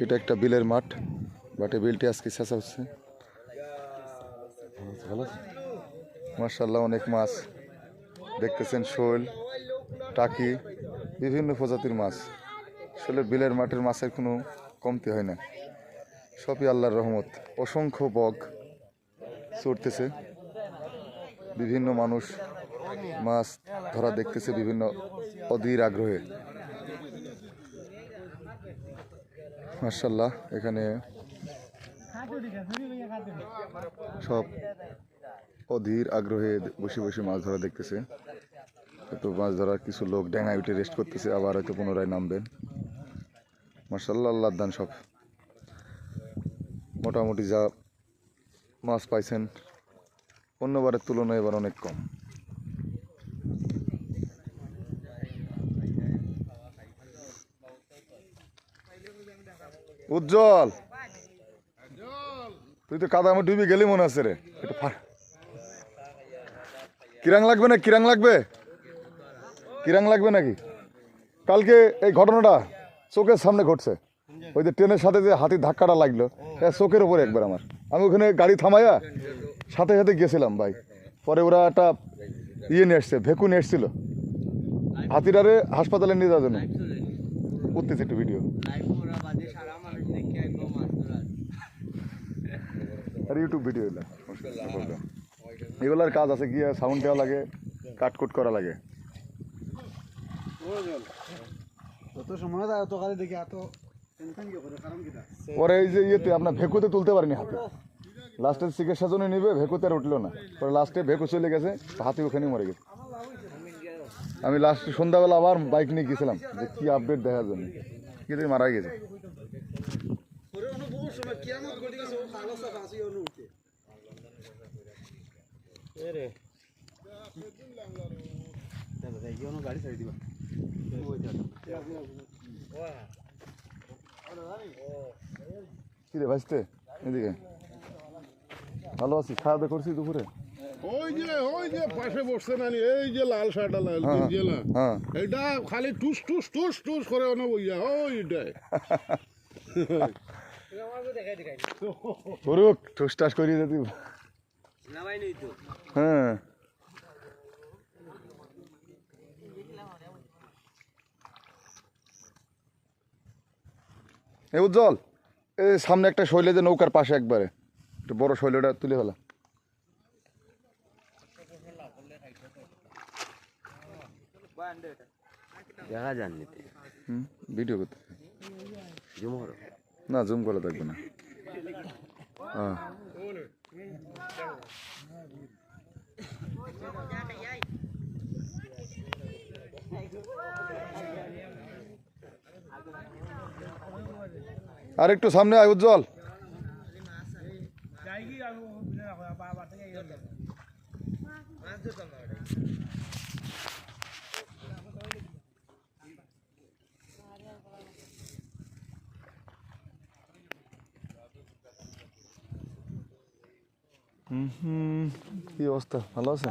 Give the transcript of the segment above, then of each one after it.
এটা একটা বিলের মাঠ, বাটে বিলটি আজকে শেষা হচ্ছে। মাশাআল্লাহ অনেক মাছ দেখতেছেন, শোল, টাকি, বিভিন্ন প্রজাতির মাছ। আসলে বিলের মাঠের মাছের কোনো কমতি হয় না, সবই আল্লাহর রহমত। অসংখ্য বগ চড়তেছে, বিভিন্ন মানুষ মাছ ধরা দেখতেছে বিভিন্ন অধীর আগ্রহে। মাশাআল্লাহ এখানে সব অধীর আগ্রহে বসে বসে মাছ ধরা দেখতেছে। তো মাছ ধরার কিছু লোক ড্যাঙায় উঠে রেস্ট করতেছে, আবার হয়তো পুনরায় নামবেন। মাশাআল্লাহ আল্লাহর দান সব। মোটামুটি যা মাছ পাইছেন অন্যবারের তুলনায় এবার অনেক কম। উজ্জ্বল, তুই তো কাদা আমার ডুবি গেলি মনে আছে রে। কিরাং লাগবে না? কিরাং লাগবে? কিরাং লাগবে নাকি? কালকে এই ঘটনাটা চোখের সামনে ঘটছে। ওই যে ট্রেনের সাথে যে হাতির ধাক্কাটা লাগলো চোখের উপরে একবার আমার। আমি ওখানে গাড়ি থামাইয়া সাথে সাথে গেছিলাম ভাই। পরে ওরা একটা ইয়ে নিয়ে এসছে, ভেকু নিয়ে এসছিল হাতিটারে হাসপাতালে নিয়ে যাওয়ার জন্য। করতেছে একটু ভিডিও, আর ইউটিউব ভিডিও এগুলার কাজ আছে, গিয়ে সাউন্ড দেওয়া লাগে, কাটকুট করা লাগে। পরে এই যে ইয়েতে আপনার ভেকুতে তুলতে পারিনি হাতি, লাস্টের চিকিৎসার জন্য নিবে, ভেকুতে আর উঠলো না। পরে লাস্টে ভেকু চলে গেছে, হাতি ওখানেই মরে গেছে। আমি লাস্টে সন্ধ্যাবেলা আবার বাইক নিয়ে গেছিলাম যে কি আপডেট দেখার জন্য, কিন্তু মারা গেছে। কিরে ভাসতে এদিকে ভালো আছি, খাওয়া দাওয়া করছি দুপুরে। ওই যে পাশে বসছে না, এই যে লাল শার্টটা লাল জেলা, এটা খালি টুস টুস টুস টুস করে অন বইয়া ওইটাই করুক ঠুস টাস করিয়ে দিতে। হ্যাঁ এই উজ্জ্বল, এই সামনে একটা শৈলে যে নৌকার পাশে একবারে একটু বড় শৈলটা তুলে ফেলা। দেখা যাননি ভিডিও করতে জুম করো না, জুম করা থাকবে না। হ্যাঁ আর একটু সামনে আয় উজ্জ্বল। কি অবস্থা, ভালো আছে?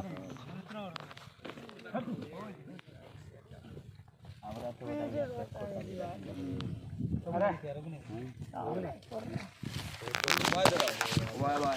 Bye bye.